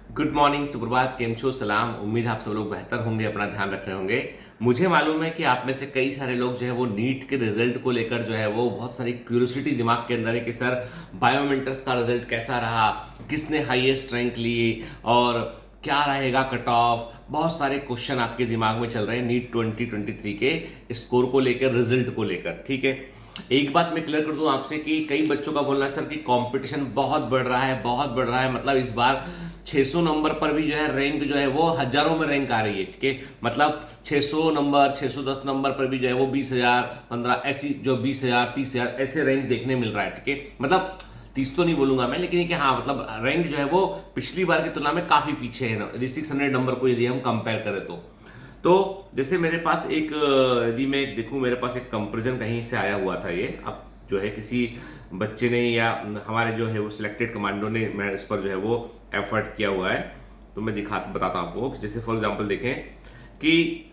Good morning, सुप्रभात, केम छो, सलाम। उम्मीद है आप सब लोग बेहतर होंगे, अपना ध्यान रख रहे होंगे। मुझे मालूम है कि आप में से कई सारे लोग जो है वो नीट के रिजल्ट को लेकर जो है वो बहुत सारी क्यूरियोसिटी दिमाग के अंदर है कि सर बायोमेंटर्स का रिजल्ट कैसा रहा, किसने हाईएस्ट रैंक ली और क्या रहेगा कट ऑफ। बहुत सारे क्वेश्चन आपके दिमाग में चल रहे हैं नीट 2023 के स्कोर को लेकर, रिजल्ट को लेकर। ठीक है, एक बात मैं क्लियर कर दूं आपसे कि कई बच्चों का बोलना है सर कि कंपटीशन बहुत बढ़ रहा है, बहुत बढ़ रहा है। मतलब इस बार 600 नंबर पर भी जो है रैंक जो है वो हजारों में रैंक आ रही है। ठीक है, मतलब 600 नंबर, 610 नंबर पर भी जो है वो 20,000, 15 ऐसी जो 20,000, 30,000 ऐसे रैंक देखने मिल रहा है। ठीक है, मतलब 30 तो नहीं बोलूंगा मैं, लेकिन ये कि हाँ मतलब रैंक जो है वो पिछली बार की तुलना में काफी पीछे है ना, यदि 600 नंबर को यदि हम कंपेयर करें तो जैसे मेरे पास एक यदि मैं देखूं, मेरे पास एक कंपेरिजन कहीं से आया हुआ था। ये अब जो है किसी बच्चे ने या हमारे जो है वो सिलेक्टेड कमांडो ने मैं इस पर जो है वो एफर्ट किया हुआ है। तो मैं बताता हूं आपको। जैसे फॉर एग्जांपल देखें कि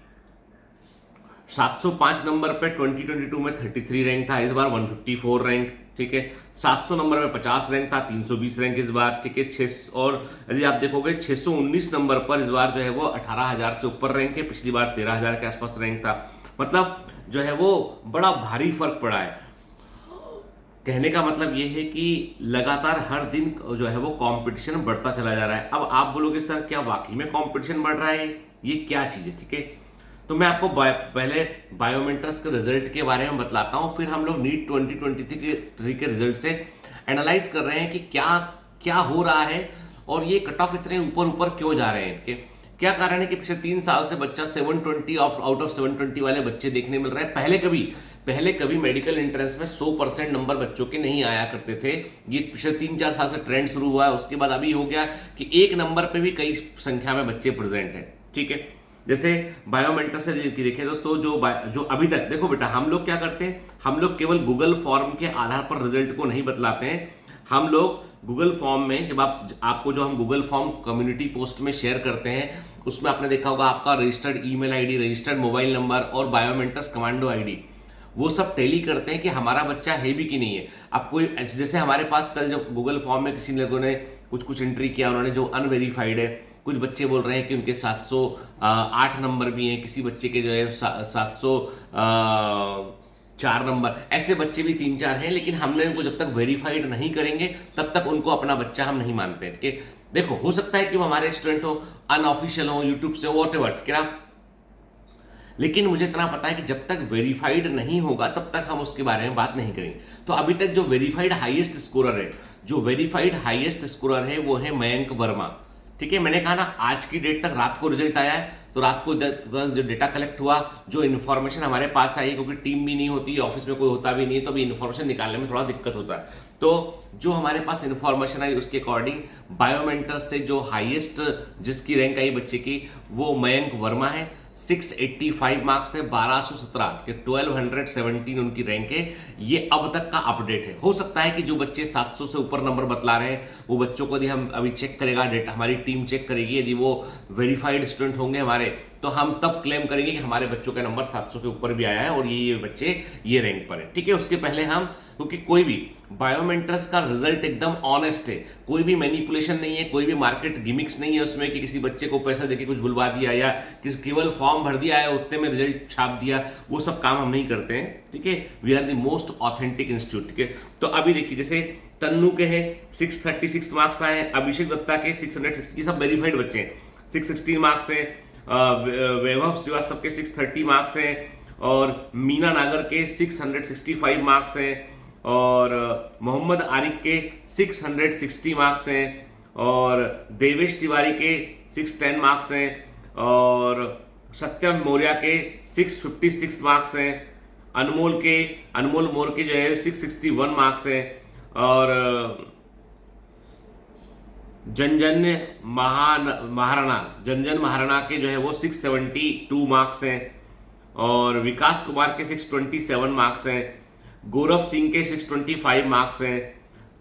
705 नंबर पे 2022 में 33 रैंक था, इस बार 154 रैंक। ठीक है, 700 नंबर में 50 रैंक था, 320 रैंक इस बार। ठीक है, 6 और यदि आप देखोगे 619 नंबर पर इस बार जो है वो 18,000 से ऊपर रैंक है, पिछली बार 13,000 के आसपास रैंक था। मतलब जो है वो बड़ा भारी फर्क पड़ा है। कहने का मतलब ये है कि लगातार हर दिन जो है वो कंपटीशन बढ़ता चला जा रहा है। अब आप बोलोगे सर क्या वाकई में कंपटीशन बढ़ रहा है, ये क्या चीज है? ठीक है, तो मैं आपको पहले बायोमेट्रिक्स के रिजल्ट के बारे में बतलाता हूं, फिर हम लोग नीट 2023 के रिजल्ट से एनालाइज कर रहे हैं कि क्या क्या हो रहा है और ये कट ऑफ इतने ऊपर ऊपर क्यों जा रहे हैं। क्या कारण है कि पिछले 3 साल से बच्चा 720 आउट ऑफ 720 वाले बच्चे देखने मिल रहे हैं। पहले कभी मेडिकल एंट्रेंस में 100% नंबर बच्चों के नहीं आया करते थे। ये पिछले 3-4 साल से ट्रेंड शुरू हुआ है। उसके बाद अभी हो गया कि एक नंबर पे भी कई संख्या में बच्चे प्रेजेंट हैं। ठीक है, जैसे बायोमेंटर से देखें तो जो अभी तक देखो बेटा, हम लोग क्या करते हैं, हम लोग केवल गूगल फॉर्म के आधार पर रिजल्ट को नहीं बतलाते हैं। हम लोग गूगल फॉर्म में जब आपको जो हम गूगल फॉर्म कम्युनिटी पोस्ट में शेयर करते हैं, उसमें आपने देखा होगा आपका registered email ID, registered mobile number और बायोमेट्रिक्स कमांडो आईडी, वो सब टैली करते हैं कि हमारा बच्चा है भी कि नहीं है। अब कोई जैसे हमारे पास कल जब गूगल फॉर्म में किसी लोगों ने कुछ एंट्री किया, उन्होंने जो अनवेरीफाइड है, कुछ बच्चे बोल रहे हैं कि उनके 708 नंबर भी हैं, किसी बच्चे के जो है 704 नंबर, ऐसे बच्चे भी 3-4 हैं। लेकिन हमने उनको जब तक वेरीफाइड नहीं करेंगे तब तक उनको अपना बच्चा हम नहीं मानते। ठीक, देखो हो सकता है कि वो हमारे स्टूडेंट हो, अनऑफिशियल हो, यूट्यूब से वॉट एवर क्या, लेकिन मुझे इतना पता है कि जब तक वेरीफाइड नहीं होगा तब तक हम उसके बारे में बात नहीं करेंगे। तो अभी तक जो वेरीफाइड हाईएस्ट स्कोरर है, जो वेरीफाइड हाईएस्ट स्कोरर है वो है मयंक वर्मा। ठीक है, मैंने कहा ना आज की डेट तक रात को रिजल्ट आया है, तो रात को जो डेटा कलेक्ट हुआ, जो इन्फॉर्मेशन हमारे पास आई, क्योंकि टीम भी नहीं होती, ऑफिस में कोई होता भी नहीं है, तो अभी इन्फॉर्मेशन निकालने में थोड़ा दिक्कत होता है। तो जो हमारे पास इन्फॉर्मेशन आई उसके अकॉर्डिंग बायोमेंटर से जो हाईएस्ट जिसकी रैंक आई बच्चे की, वो मयंक वर्मा है। 685 मार्क्स है, 1217 के 1217 उनकी रैंक है। ये अब तक का अपडेट है। हो सकता है कि जो बच्चे 700 से ऊपर नंबर बतला रहे हैं वो बच्चों को यदि हम अभी चेक करेगा, डेटा हमारी टीम चेक करेगी, यदि वो वेरीफाइड स्टूडेंट होंगे हमारे, तो हम तब क्लेम करेंगे कि हमारे बच्चों का नंबर 700 के ऊपर भी आया है और ये बच्चे ये रैंक पर है। ठीक है, उसके पहले हम, क्योंकि कोई भी बायोमेट्रिक्स का रिजल्ट एकदम ऑनेस्ट है, कोई भी मैनिपुलेशन नहीं है, कोई भी मार्केट गिमिक्स नहीं है उसमें कि किसी बच्चे को पैसा देके कुछ बुलवा दिया या किसी केवल फॉर्म भर दिया है उतने में रिजल्ट छाप दिया, वो सब काम हम नहीं करते हैं। ठीक है, we are the most authentic institute. ठीक है, तो अभी देखिए जैसे तन्नू के हैं 636 मार्क्स आए हैं, अभिषेक दत्ता के 660, सब वेरीफाइड बच्चे हैं, 616 मार्क्स हैं, वैभव श्रीवास्तव के 630 मार्क्स हैं और मीना नागर के 665 मार्क्स हैं और मोहम्मद आरिफ के 660 मार्क्स हैं और देवेश तिवारी के 610 मार्क्स हैं और सत्यम मौर्य के 656 मार्क्स हैं, अनमोल मोर के जो है 661 मार्क्स हैं और जनजन महाराणा के जो है वो 672 मार्क्स हैं और विकास कुमार के 627 मार्क्स हैं, गौरव सिंह के 625 मार्क्स हैं,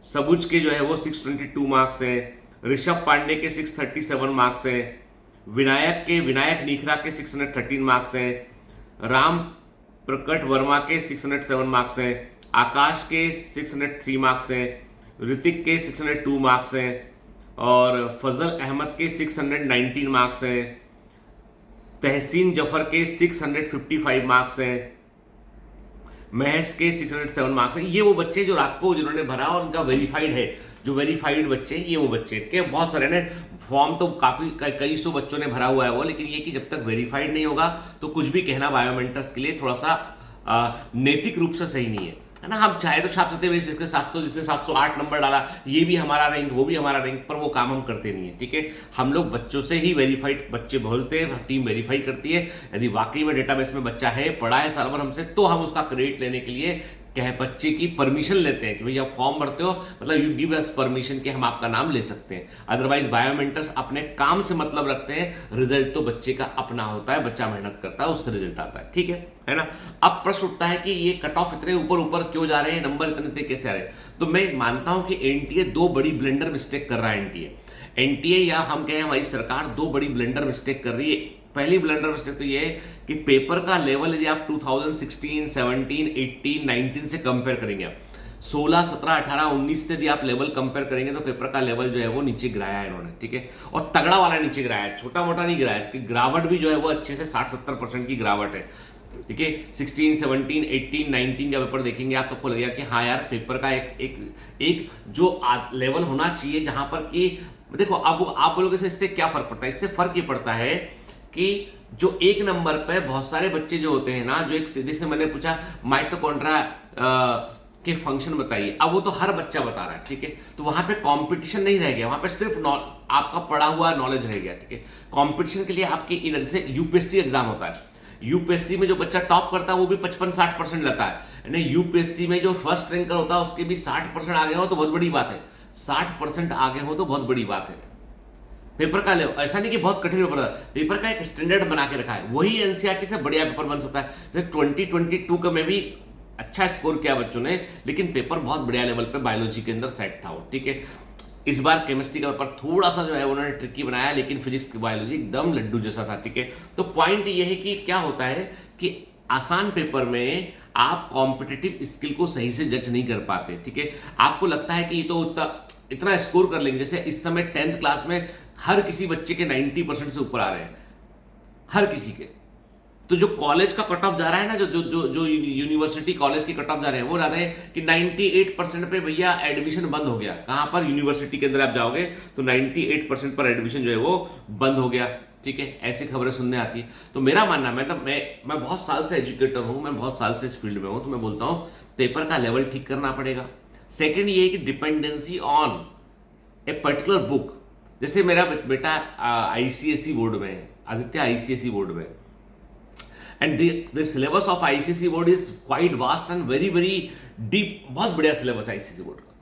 सबुज के जो है वो 622 मार्क्स हैं, ऋषभ पांडे के 637 मार्क्स हैं, विनायक निखरा के 613 मार्क्स हैं, राम प्रकट वर्मा के 607 मार्क्स हैं, आकाश के 603 मार्क्स हैं, ऋतिक के 602 मार्क्स हैं, और फजल अहमद के 619 मार्क्स हैं, तहसीन जफर के 655 मार्क्स हैं, महस के 607 मार्क्स हैं। ये वो बच्चे जो रात को जिन्होंने भरा और उनका वेरीफाइड है, जो वेरीफाइड बच्चे, ये वो बच्चे के बहुत सारे ने फॉर्म तो काफी कई सौ बच्चों ने भरा हुआ है वो, लेकिन ये कि जब तक वेरीफाइड नहीं होगा तो कुछ भी कहना बायोमेंटर्स के लिए थोड़ा सा नैतिक रूप से सही नहीं है ना। हम चाहे तो छाप सकते हैं जिसके 700, जिसने 708 नंबर डाला, ये भी हमारा रैंक, वो भी हमारा रैंक, पर वो काम हम करते नहीं है। ठीक है, हम लोग बच्चों से ही वेरीफाइड बच्चे बोलते हैं, टीम वेरीफाई करती है। यदि वाकई में डेटाबेस में बच्चा है, पढ़ा है साल भर हमसे, तो हम उसका क्रेडिट लेने के लिए क्या है, बच्चे की परमिशन लेते हैं कि भैया फॉर्म भरते हो, मतलब यू गिव अस परमिशन कि हम आपका नाम ले सकते हैं। अदरवाइज बायोमेंटर्स अपने काम से मतलब रखते हैं, रिजल्ट तो बच्चे का अपना होता है, बच्चा मेहनत करता है, उससे रिजल्ट आता है। ठीक है ना। अब प्रश्न उठता है कि ये कट ऑफ इतने ऊपर ऊपर क्यों जा रहे हैं, नंबर इतने कैसे आ रहे हैं। तो मैं मानता हूं कि एनटीए दो बड़ी ब्लेंडर मिस्टेक कर रहा है। एनटीए या हम कहें हमारी सरकार दो बड़ी ब्लेंडर मिस्टेक कर रही है। पहली ब्लंडर मिस्टेक तो ये है कि पेपर का लेवल यदि आप 2016, 17, 18, 19 से कंपेयर करेंगे, 16, 17, 18, 19 से यदि आप लेवल कंपेयर करेंगे तो पेपर का लेवल जो है वो नीचे गिराया है इन्होंने। ठीक है, और तगड़ा वाला नीचे गिराया है, छोटा मोटा नहीं गिराया है। गिरावट भी जो है वो अच्छे से 60-70% की गिरावट है। ठीक है, 16, 17, 18, 19 का पेपर देखेंगे आप तो आपको लगेगा कि हाँ यार, पेपर का एक जो लेवल होना चाहिए जहां पर कि देखो, अब आप बोलोगे इससे क्या फर्क पड़ता है। इससे फर्क ये पड़ता है कि जो एक नंबर पे बहुत सारे बच्चे जो होते हैं ना, जो एक सीधे से मैंने पूछा माइटोकॉन्ड्रिया के फंक्शन बताइए, अब वो तो हर बच्चा बता रहा है। ठीक है, तो वहां पे कंपटीशन नहीं रह गया, वहां पे सिर्फ आपका पढ़ा हुआ नॉलेज रह गया। ठीक है, कंपटीशन के लिए आपके जैसे यूपीएससी एग्जाम होता है, यूपीएससी में जो बच्चा टॉप करता है वो भी 55-60% लेता है। यूपीएससी में जो फर्स्ट रैंकर होता है उसके भी 60% आगे हो तो बहुत बड़ी बात है, 60% आगे हो तो बहुत बड़ी बात है। पेपर का ले, ऐसा नहीं कि बहुत कठिन पेपर था, पेपर का एक स्टैंडर्ड बना के रखा है, वही एनसीईआरटी से बढ़िया पेपर बन सकता है। जैसे 2022 का में भी अच्छा स्कोर किया बच्चों ने, लेकिन पेपर बहुत बढ़िया लेवल पे बायोलॉजी के अंदर सेट था वो। ठीक है, इस बार केमिस्ट्री का पेपर थोड़ा सा जो है उन्होंने ट्रिकी बनाया, लेकिन फिजिक्स की बायोलॉजी एकदम लड्डू जैसा था। ठीक है, तो पॉइंट ये है कि क्या होता है कि आसान पेपर में आप कॉम्पिटिटिव स्किल को सही से जज नहीं कर पाते। ठीक है, आपको लगता है कि ये तो इतना स्कोर कर लेंगे। जैसे इस समय 10th क्लास में हर किसी बच्चे के 90% से ऊपर आ रहे हैं, हर किसी के। तो जो कॉलेज का कट ऑफ जा रहा है ना, जो जो जो, जो यूनिवर्सिटी कॉलेज के कट ऑफ जा रहे हैं, वो रहे हैं कि 98% पे भैया एडमिशन बंद हो गया। कहां पर? यूनिवर्सिटी के अंदर आप जाओगे तो 98% पर एडमिशन जो है वो बंद हो गया। ठीक है, ऐसी खबरें सुनने आती है। तो मेरा मानना, मैं बहुत साल से एजुकेटर हूं, मैं बहुत साल से इस फील्ड में हूं, तो मैं बोलता हूं पेपर का लेवल ठीक करना पड़ेगा। सेकेंड ये है कि dependency on a particular book. जैसे मेरा बेटा आईसीएसई बोर्ड में है, आदित्य आईसीएसई बोर्ड में, and the syllabus of ICSE board is quite vast and very very deep. बहुत बढ़िया सिलेबस है आईसीएसई बोर्ड का।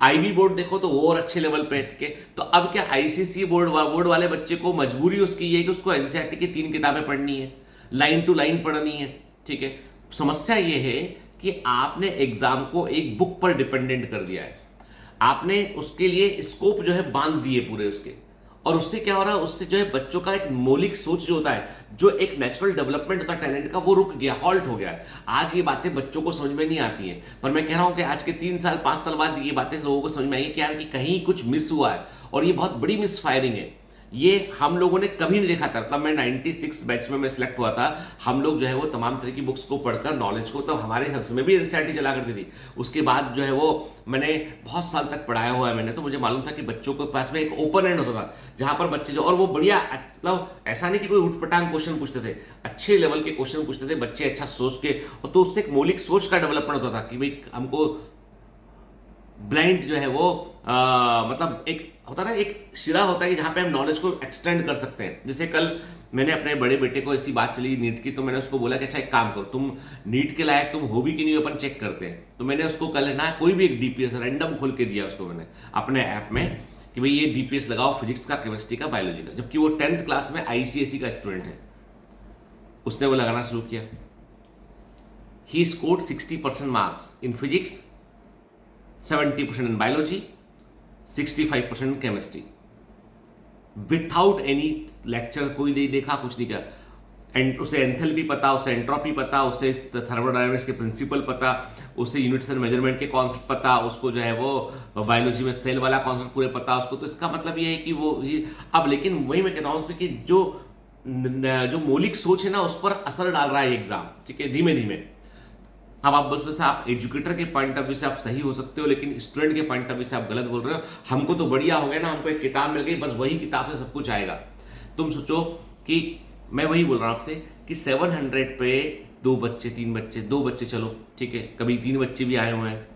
आईबी बोर्ड देखो तो वो और अच्छे लेवल पे है। ठीक है, तो अब क्या आईसीएसई बोर्ड वाले बच्चे को मजबूरी उसकी ये है कि उसको एनसीईआरटी की 3 किताबें पढ़नी है, लाइन टू लाइन पढ़नी है। ठीक है, समस्या ये है कि आपने एग्जाम को एक बुक पर डिपेंडेंट कर दिया है, आपने उसके लिए स्कोप जो है बांध दिए पूरे उसके, और उससे क्या हो रहा है, उससे जो है बच्चों का एक मौलिक सोच जो होता है, जो एक नेचुरल डेवलपमेंट होता है टैलेंट का, वो रुक गया, हॉल्ट हो गया है। आज ये बातें बच्चों को समझ में नहीं आती हैं, पर मैं कह रहा हूं कि आज के 3 साल 5 साल बाद ये बातें लोगों को समझ में आई कि यार कि कहीं कुछ मिस हुआ है, और ये बहुत बड़ी मिस फायरिंग है। ये हम लोगों ने कभी नहीं देखा था। मतलब मैं 96 बैच में मैं सिलेक्ट हुआ था, हम लोग जो है वो तमाम तरह की बुक्स को पढ़कर नॉलेज को, तो हमारे समय भी एनसीईआरटी चला करती थी। उसके बाद जो है वो मैंने बहुत साल तक पढ़ाया हुआ है मैंने, तो मुझे मालूम था कि बच्चों के पास में एक ओपन एंड होता था, जहां पर बच्चे जो, और वो बढ़िया, मतलब ऐसा नहीं कि कोई उठपटांग क्वेश्चन पूछते थे, अच्छे लेवल के क्वेश्चन पूछते थे बच्चे, अच्छा सोच के, और तो उससे एक मौलिक सोच का डेवलपमेंट होता था कि भाई हमको ब्लाइंड जो है वो मतलब एक होता ना, एक शिरा होता है कि जहां पे हम नॉलेज को एक्सटेंड कर सकते हैं। जैसे कल मैंने अपने बड़े बेटे को ऐसी बात चली नीट की, तो मैंने उसको बोला कि अच्छा एक काम करो, तुम नीट के लायक तुम हो भी कि नहीं अपन चेक करते हैं। तो मैंने उसको कल है ना कोई भी एक डीपीएस रैंडम खोल के दिया उसको मैंने अपने ऐप में कि भाई ये डीपीएस लगाओ, फिजिक्स का, केमिस्ट्री का, बायोलॉजी का, जबकि वो 10th क्लास में आईसीएसई का स्टूडेंट है। उसने वो लगाना शुरू किया। He scored 60% marks in physics, 70% in biology, 65% in chemistry, without any lecture, कोई नहीं देखा, कुछ नहीं किया। एंड उसे एंथैल्पी पता, उसे एंट्रोपी पता, उसे थर्मोडायनामिक्स के प्रिंसिपल पता, उसे यूनिट्स एंड मेजरमेंट के कॉन्सेप्ट पता, उसको जो है वो बायोलॉजी में सेल वाला कॉन्सेप्ट पूरे पता उसको, तो इसका मतलब ये है कि वो अब लेकिन वही मैं कहता हूँ कि जो मौलिक सोच है ना उस पर असर डाल रहा है एग्जाम, ठीक है, धीमे धीमे। अब आप बोल सकते आप एजुकेटर के पॉइंट ऑफ व्यू से आप सही हो सकते हो, लेकिन स्टूडेंट के पॉइंट ऑफ व्यू से आप गलत बोल रहे हो। हमको तो बढ़िया हो गया ना, हमको एक किताब मिल गई, बस वही किताब से सब कुछ आएगा। तुम सोचो कि मैं वही बोल रहा हूं आपसे कि 700 पे 2 बच्चे 3 बच्चे 2 बच्चे, चलो ठीक है, कभी 3 बच्चे भी आए हुए हैं,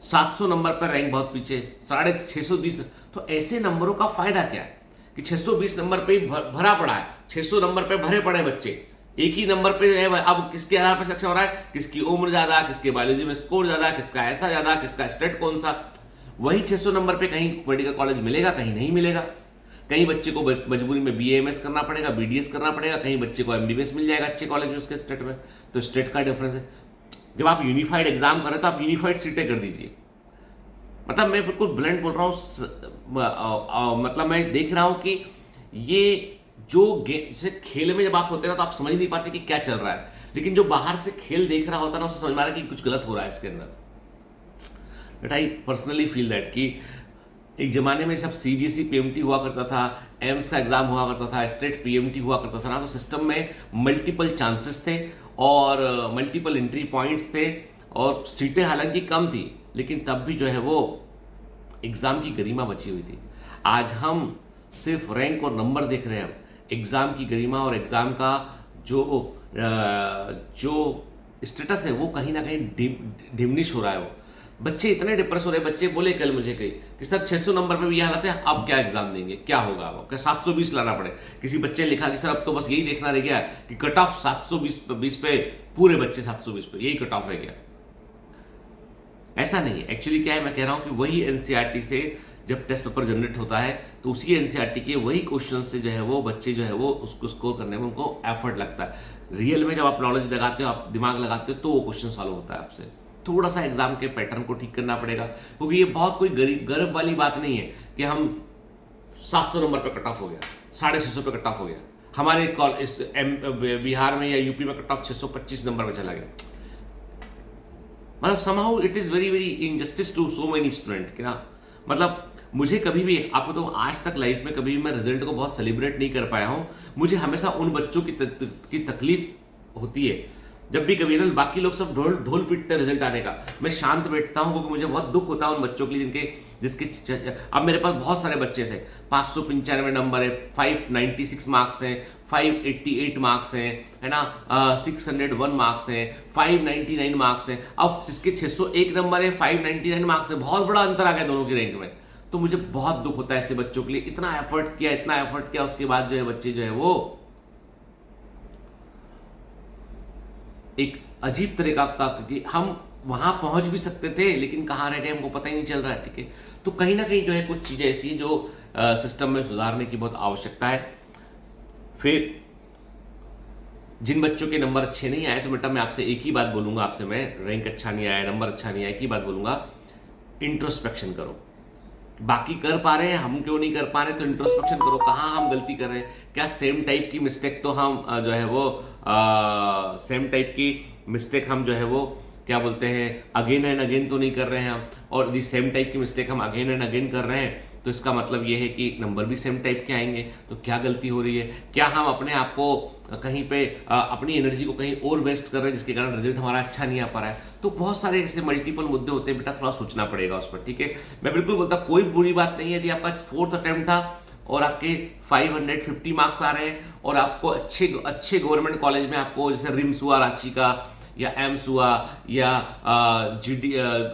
700 नंबर पर रैंक बहुत पीछे, 620। तो ऐसे नंबरों का फायदा क्या है कि 620 नंबर पे भरा पड़ा है, 600 नंबर पे भरे पड़े बच्चे, एक ही नंबर पे है। अब किसके आधार पर सिलेक्शन हो रहा है, किसकी उम्र ज्यादा, किसके बायोलॉजी में स्कोर ज्यादा, किसका ऐसा ज्यादा, किसका स्टेट कौन सा। वही 600 नंबर पे कहीं मेडिकल कॉलेज मिलेगा, कहीं नहीं मिलेगा। कहीं बच्चे को मजबूरी में BAMS करना पड़ेगा, BDS करना पड़ेगा, कहीं बच्चे को MBBS मिल जाएगा अच्छे कॉलेज में उसके स्टेट में। तो स्टेट का डिफरेंस है। जब आप यूनिफाइड एग्जाम करें तो आप यूनिफाइड सीटें कर दीजिए। मतलब मैं बिल्कुल ब्लंट बोल रहा हूं, मतलब मैं देख रहा हूं कि ये जो जैसे खेल में जब आप होते हैं ना तो आप समझ नहीं पाते कि क्या चल रहा है, लेकिन जो बाहर से खेल देख रहा होता है ना उसे समझ में आ रहा है कि कुछ गलत हो रहा है इसके अंदर। But I personally feel that कि एक जमाने में सब CBSE PMT हुआ करता था, एम्स का एग्जाम हुआ करता था, स्टेट PMT हुआ करता था ना, तो सिस्टम में मल्टीपल चांसेस थे और मल्टीपल एंट्री पॉइंट्स थे और सीटें हालांकि कम थी, लेकिन तब भी जो है वो एग्जाम की गरिमा बची हुई थी। आज हम सिर्फ रैंक और नंबर देख रहे हैं, एग्जाम की गरिमा और एग्जाम का जो स्टेटस है वो कहीं ना कहीं डिमिनिश हो रहा है। वो बच्चे इतने डिप्रेस हो रहे हैं। बच्चे बोले कल मुझे कहीं कि सर 600 नंबर पे भी ये हालत है, अब क्या एग्जाम देंगे, क्या होगा, अब क्या 720 लाना पड़े। किसी बच्चे ने लिखा कि सर अब तो बस यही देखना रह गया कि कट ऑफ 720 पे पूरे बच्चे 720 पे, यही कट ऑफ रह गया। ऐसा नहीं है। एक्चुअली क्या है, मैं कह रहा हूं कि वही NCERT से जब टेस्ट पेपर जनरेट होता है तो उसी NCERT के वही क्वेश्चन से जो है वो बच्चे जो है वो उसको स्कोर करने में उनको एफर्ट लगता है। रियल में जब आप नॉलेज लगाते हो, आप दिमाग लगाते हो, तो वो क्वेश्चन सॉल्व होता है आपसे। थोड़ा सा एग्जाम के पैटर्न को ठीक करना पड़ेगा, क्योंकि ये बहुत कोई गर्व वाली बात नहीं है कि हम 700 नंबर पे कट ऑफ हो गया, 650 पे कट ऑफ हो गया। हमारे बिहार में या यूपी में कट ऑफ 625 नंबर में चला गया। मतलब somehow it is very very injustice to so many student कि ना, मतलब मुझे कभी भी, आपको तो आज तक लाइफ में कभी भी मैं रिजल्ट को बहुत सेलिब्रेट नहीं कर पाया हूं। मुझे हमेशा उन बच्चों की तकलीफ होती है जब भी कभी ना बाकी लोग सब ढोल पीटते हैं रिजल्ट आने का, मैं शांत बैठता हूं क्योंकि मुझे बहुत दुख होता है उन बच्चों के लिए जिसके अब मेरे पास बहुत सारे बच्चे से 595 नंबर है, 596 मार्क्स हैं, 588 मार्क्स हैं, है ना, 601 मार्क्स हैं, 599 मार्क्स हैं। अब जिसके 601 नंबर है, 599 मार्क्स है, बहुत बड़ा अंतर आ गया दोनों की रैंक में। तो मुझे बहुत दुख होता है ऐसे बच्चों के लिए। इतना एफर्ट किया, उसके बाद जो है बच्चे जो है वो एक अजीब तरीका का, कि हम वहां पहुंच भी सकते थे लेकिन कहां रह गए हमको पता ही नहीं चल रहा है। ठीक है, तो कहीं ना कहीं जो है कुछ चीजें ऐसी हैं जो सिस्टम में सुधारने की बहुत आवश्यकता है। फिर जिन बच्चों के नंबर अच्छे नहीं आए, तो बेटा मैं आपसे एक ही बात बोलूंगा, आपसे मैं रैंक अच्छा नहीं आया, नंबर अच्छा नहीं आया, एक ही बात बोलूंगा, इंट्रोस्पेक्शन करो। बाकी कर पा रहे हैं, हम क्यों नहीं कर पा रहे, तो इंट्रोस्पेक्शन करो, कहाँ हम गलती कर रहे हैं, क्या सेम टाइप की मिस्टेक तो हम जो है वो सेम टाइप की मिस्टेक हम जो है वो क्या बोलते हैं अगेन एंड अगेन तो नहीं कर रहे हैं हम, और यदि सेम टाइप की मिस्टेक हम अगेन एंड अगेन कर रहे हैं तो इसका मतलब ये है कि नंबर भी सेम टाइप के आएंगे। तो क्या गलती हो रही है, क्या हम अपने आप को कहीं पे अपनी एनर्जी को कहीं और वेस्ट कर रहे हैं जिसके कारण रिजल्ट हमारा अच्छा नहीं आ पा रहा है। तो बहुत सारे ऐसे मल्टीपल मुद्दे होते हैं, बेटा थोड़ा सोचना पड़ेगा उस पर। ठीक है, मैं बिल्कुल बोलता कोई बुरी बात नहीं है यदि आपका 4th अटेम्प्ट था और आपके 550 मार्क्स आ रहे हैं और आपको अच्छे गवर्नमेंट कॉलेज में, आपको जैसे रिम्स हुआ रांची का, या एम्स हुआ, या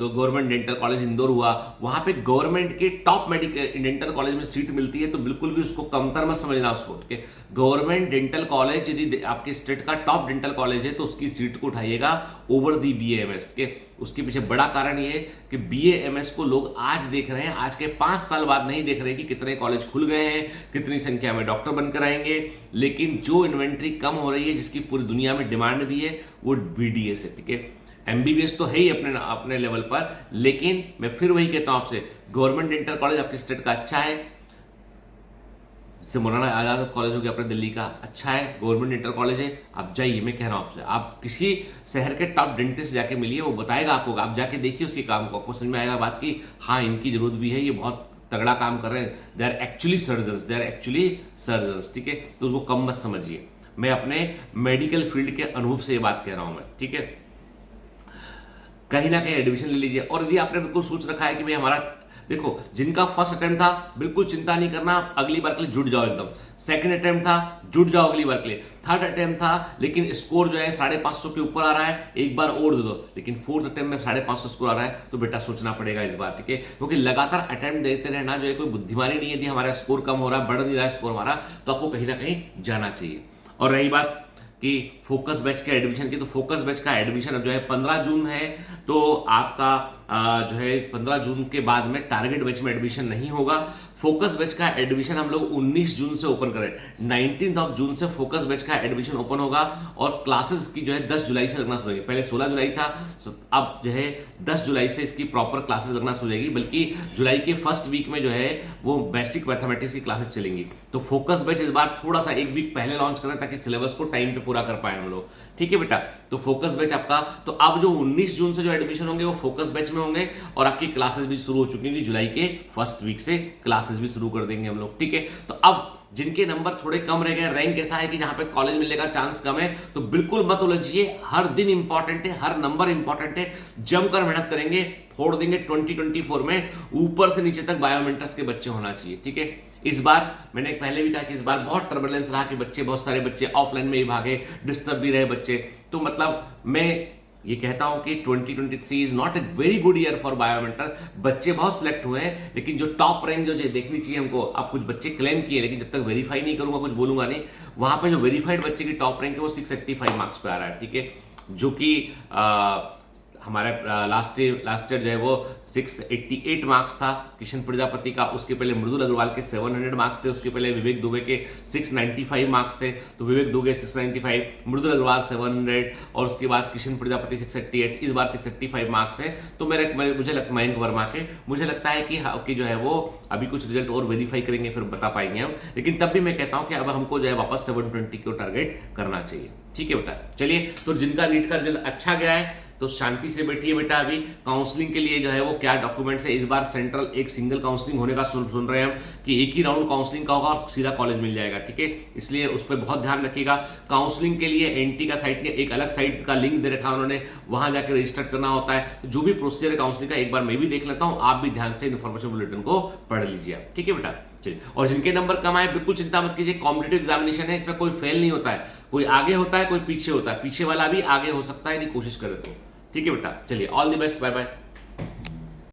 गवर्नमेंट डेंटल कॉलेज इंदौर हुआ, वहां पे गवर्नमेंट के टॉप मेडिकल डेंटल कॉलेज में सीट मिलती है, तो बिल्कुल भी उसको कमतर मत समझना उसको। ठीक है, गवर्नमेंट डेंटल कॉलेज यदि आपके स्टेट का टॉप डेंटल कॉलेज है तो उसकी सीट को उठाइएगा ओवर दी BAMS के। उसके पीछे बड़ा कारण ये है कि BAMS को लोग आज देख रहे हैं, आज के 5 साल बाद नहीं देख रहे कि कितने कॉलेज खुल गए हैं, कितनी संख्या में डॉक्टर बनकर आएंगे, लेकिन जो इन्वेंट्री कम हो रही है जिसकी पूरी दुनिया में डिमांड भी है वो BDS है। ठीक है, MBBS तो है ही अपने लेवल पर, लेकिन मैं फिर वही कहता हूं आपसे, गवर्नमेंट डेंटल कॉलेज आपके स्टेट का अच्छा है, जैसे मौलाना आज़ाद कॉलेज हो गया अपने दिल्ली का, अच्छा है, गवर्नमेंट इंटर कॉलेज है, आप जाइए। मैं कह रहा हूँ आपसे, आप किसी शहर के टॉप डेंटिस्ट जाके मिलिए, वो बताएगा आपको, आप जाके देखिए उसके काम को, आपको समझ में आएगा बात की हाँ इनकी जरूरत भी है, ये बहुत तगड़ा काम कर रहे हैं, they are actually surgeons, they are actually surgeons, ठीक है। तो उसको कम मत समझिए, मैं अपने मेडिकल फील्ड के अनुभव से ये बात कह रहा हूं मैं, ठीक है। कहीं ना कहीं एडमिशन ले लीजिए। और यदि आपने बिल्कुल सोच रखा है कि भाई हमारा, देखो जिनका फर्स्ट अटेम्प्ट था बिल्कुल चिंता नहीं करना, अगली बार के लिए जुट जाओ एकदम। सेकंड अटेम्प्ट था, जुट जाओ अगली बार के लिए। थर्ड अटेम्प्ट था लेकिन स्कोर जो है 550 के ऊपर आ रहा है, एक बार और दे दो। लेकिन फोर्थ अटेम्प्ट में 550 स्कोर आ रहा है तो बेटा सोचना पड़ेगा इस बार, ठीक है। क्योंकि लगातार अटेम्प्ट देते रहना जो है कोई बुद्धिमानी नहीं है। यदि हमारा स्कोर कम हो रहा है, बढ़ नहीं रहा है स्कोर हमारा, तो आपको कहीं ना कहीं जाना चाहिए। और रही बात कि फोकस बैच के एडमिशन की, तो फोकस बैच का एडमिशन अब जो है 15 जून है, तो आपका जो है 15 जून के बाद में टारगेट बैच में एडमिशन नहीं होगा। फोकस बैच का एडमिशन हम लोग 19 जून से ओपन करें, 19 जून से फोकस बैच का एडमिशन ओपन होगा। और क्लासेस की जो है 10 जुलाई से लगना शुरू होगी। पहले 16 जुलाई था, अब जो है 10 जुलाई से इसकी प्रॉपर क्लासेस लगना शुरू हो जाएगी। बल्कि जुलाई के फर्स्ट वीक में जो है वो बेसिक मैथमेटिक्स की क्लासेस चलेंगी। तो फोकस बैच इस बार थोड़ा सा एक वीक पहले लॉन्च करें ताकि सिलेबस को टाइम पे पूरा कर पाए हम लोग, ठीक है बेटा। तो फोकस बैच आपका, तो अब जो 19 जून से जो एडमिशन होंगे वो फोकस बैच में होंगे, और आपकी क्लासेस भी शुरू हो चुकी होंगी। जुलाई के फर्स्ट वीक से क्लासेस भी शुरू कर देंगे हम लोग, ठीक है। तो अब जिनके नंबर थोड़े कम रह गए, रैंक ऐसा है कि जहां पे कॉलेज मिलने का चांस कम है, तो बिल्कुल मत उलझिए। हर दिन इंपॉर्टेंट है, हर नंबर इंपॉर्टेंट है। जमकर मेहनत करेंगे, फोड़ देंगे 2024 में। ऊपर से नीचे तक बायोमेंटर्स के बच्चे होना चाहिए, ठीक है। इस बार मैंने पहले भी कहा कि इस बार बहुत टर्बुलेंस रहा कि बच्चे, बहुत सारे बच्चे ऑफलाइन में ही भागे, डिस्टर्ब भी रहे बच्चे। तो मतलब मैं ये कहता हूं कि 2023 is not a very good year for Biomentor. बच्चे बहुत सिलेक्ट हुए हैं, लेकिन जो टॉप रैंक जो देखनी चाहिए हमको, अब कुछ बच्चे क्लेम किए, लेकिन जब तक वेरीफाई नहीं करूंगा कुछ बोलूंगा नहीं। वहां पे जो वेरीफाइड बच्चे की टॉप रैंक है वो 685 मार्क्स पे आ रहा है, ठीक है। जो कि हमारे लास्ट ईयर जो है वो 688 मार्क्स था किशन प्रजापति का। उसके पहले मृदुल अग्रवाल के 700 मार्क्स थे। उसके पहले विवेक दुबे के 695 मार्क्स थे। तो विवेक दुबे 695, मृदुल अग्रवाल 700, और उसके बाद किशन प्रजापति 688, इस बार 685 मार्क्स है। तो मुझे लगता है मयंक वर्मा के, मुझे लगता है कि जो है वो अभी कुछ रिजल्ट और वेरीफाई करेंगे फिर बता पाएंगे हम। लेकिन तब भी मैं कहता हूं कि अब हमको जो है वापस 720 को टारगेट करना चाहिए, ठीक है बेटा। चलिए, तो जिनका नीट का रिजल्ट अच्छा गया है तो शांति से बैठिए बेटा। अभी काउंसलिंग के लिए जो है वो क्या डॉक्यूमेंट्स है, इस बार सेंट्रल एक सिंगल काउंसलिंग होने का सुन रहे हैं हम कि एक ही राउंड काउंसलिंग का होगा और सीधा कॉलेज मिल जाएगा, ठीक है। इसलिए उस पर बहुत ध्यान रखिएगा। काउंसलिंग के लिए एनटी का साइट ने एक अलग साइट का लिंक दे रखा है, उन्होंने वहां जाकर रजिस्टर करना होता है। जो भी प्रोसीजर है काउंसलिंग का एक बार मैं भी देख लेता हूं, आप भी ध्यान से इन्फॉर्मेशन बुलेटिन को पढ़ लीजिए, ठीक है बेटा। चलिए, और जिनके नंबर कम आए बिल्कुल चिंता मत कीजिए। कॉम्पिटिटिव एग्जामिनेशन है, इसमें कोई फेल नहीं होता है, कोई आगे होता है कोई पीछे होता है, पीछे वाला भी आगे हो सकता है यदि कोशिश करे तो, ठीक है बेटा। चलिए, all the best, bye bye.